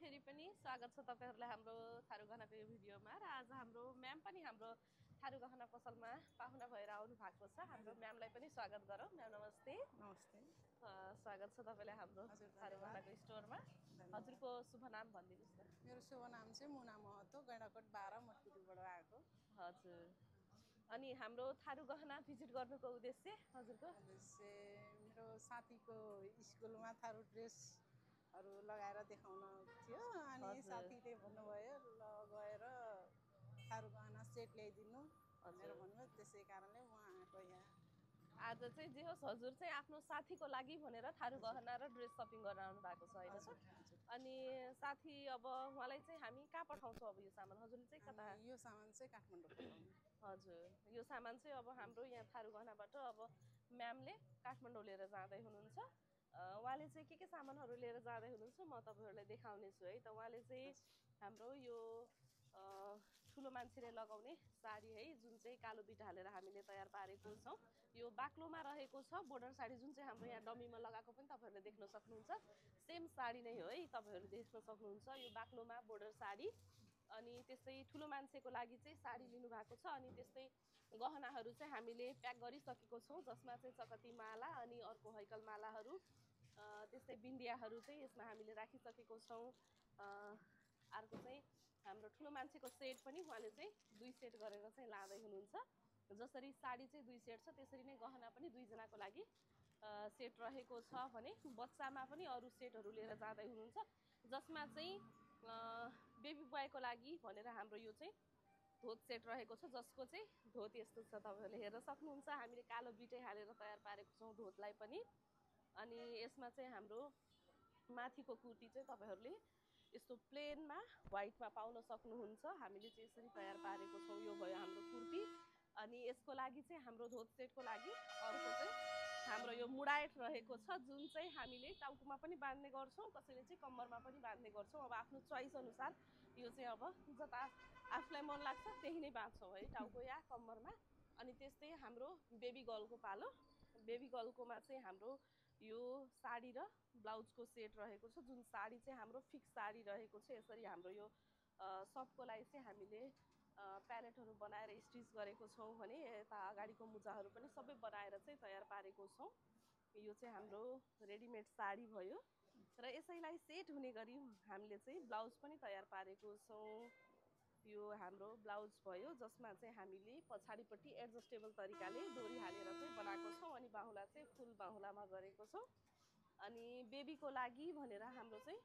फेरि पनि स्वागत छ तपाईहरुलाई हाम्रो थारू गहनाको यो भिडियोमा र आज हाम्रो म्याम पनि हाम्रो थारू गहना पसलमा पाहुना भएर आउनु भएको छ। हाम्रो म्यामलाई पनि स्वागत गरौँ। म्याम नमस्ते। नमस्ते। स्वागत छ तपाईलाई हाम्रो हजुर थारू धन्यवाद। गहनाको स्टोरमा। हजुरको शुभ नाम भनिदिनुस् न। मेरो शुभ नाम चाहिँ मुना महतो, गैंडाकोट 12 मटकुटीबाट आएको। हजुर। अनि हाम्रो थारू गहना भिजिट गर्नुको उद्देश्य हजुरको? उद्देश्य मेरो साथीको स्कुलमा थारू ड्रेसहरु लगाएर देखाउन थियो अनि साथीले भन्नुभयो ल गएर थारू गहना सेट ल्याइदिनु भनेर भन्नुभयो, त्यसै कारणले म आएको यहाँ। आज चाहिँ जे होस् हजुर चाहिँ आफ्नो साथीको लागि भनेर थारू गहना र ड्रेस सपिङ गर्न आउनु भएको छ हैन त? अनि साथी अब उहाँलाई चाहिँ हामी कहाँ पठाउँछौँ अब यो सामान? हजुरले चाहिँ कता? यो सामान चाहिँ काठमाडौँ पठाउनु। हजुर। यो सामान चाहिँ अब हाम्रो यहाँ थारू गहनाबाट अब म्यामले काठमाडौँ लिएर जाँदै हुनुहुन्छ। उहाँले चाहिँ के सामानहरू लिएर जाँदै हुनुहुन्छ म तपाईहरुलाई देखाउने छु है त। उहाँले चाहिँ हाम्रो यो ठुलो मान्छेले लगाउने साडी है, जुन चाहिँ कालो बिटा हालेर हामीले तयार पारेको छौं। यो बाक्लोमा रहेको छ बोर्डर साडी, जुन चाहिँ हाम्रो यहाँ डमीमा लगाएको पनि तपाईहरुले देख्न सक्नुहुन्छ। सेम साडी नै हो है, तपाईहरुले देख्न सक्नुहुन्छ यो बाक्लोमा बोर्डर साडी। अनि त्यस्तै ठुलो मान्छेको लागि चाहिँ साडी लिनु भएको छ। अनि त्यस्तै गहनाहरू चाहिँ हामीले प्याक गरिसकेको छौं, जसमा चाहिँ चकती माला अनि अर्को हैकल मालाहरू, त्यस्तै बिन्दियाहरू चाहिँ यसमा हामीले राखिसकेको छौं। अर्को चाहिँ हाम्रो ठुलो मान्छेको सेट पनि उहाँले चाहिँ 2 सेट गरेर चाहिँ लाँदै हुनुहुन्छ। जसरी साडी चाहिँ 2 सेट छ, त्यसरी नै गहना पनि 2 जनाको लागि सेट रहेको छ भने बच्चामा पनि अरु सेटहरू लिएर जाँदै हुनुहुन्छ, जसमा चाहिँ बेबी बोयको लागि भनेर हाम्रो यो चाहिँ धोत सेट रहेको छ, जसको चाहिँ धोत यस्तो छ, तपाईहरुले हेर्न सक्नुहुन्छ। हामीले कालो बिटै हालेर तयार पारेको छौं धोतलाई पनि। अनि यसमा चाहिँ हाम्रो माथिको कुर्ती चाहिँ तपाईहरुले यस्तो प्लेनमा व्हाइटमा पाउन सक्नुहुन्छ। हामीले चाहिँ यसरी तयार पारेको छौं। यो भयो हाम्रो कुर्ती। अनि यसको लागि चाहिँ हाम्रो धोत सेटको लागि अर्को चाहिँ हाम्रो यो मुडाएट रहेको छ, जुन चाहिँ हामीले टाउकोमा पनि बाँध्ने गर्छौं, कसैले चाहिँ कम्मरमा पनि बाँध्ने गर्छौं। अब आफ्नो चोइस अनुसार यो चाहिँ अब जता आफुलाई मन लाग्छ त्यही नै बाँध्छौं है, टाउको या कम्मरमा। अनि त्यस्तै हाम्रो बेबी गर्लको पालो। बेबी गर्लकोमा चाहिँ हाम्रो यो साडी र ब्लाउजको सेट रहेको छ, जुन साडी चाहिँ हाम्रो फिक्स साडी रहेको छ। यसरी हाम्रो यो सबको लागि चाहिँ हामीले प्यालेटहरू बनाएर स्टिच गरेको छौं भने यता अगाडिको मुजाहरू पनि सबै बनाएर चाहिँ तयार पारेको छौं। यो चाहिँ हाम्रो रेडीमेड साडी भयो र यसैलाई सेट हुने गरी हामीले चाहिँ ब्लाउज पनि तयार पारेको छौं। यो हाम्रो ब्लाउज भयो, जसमा चाहिँ हामीले पछाडीपट्टि एडजस्टेबल तरिकाले डोरी हालेर चाहिँ बनाएको छौं अनि बाहुला चाहिँ फुल बाहुलामा गरेको छौं। अनि बेबीको लागि भनेर हाम्रो चाहिँ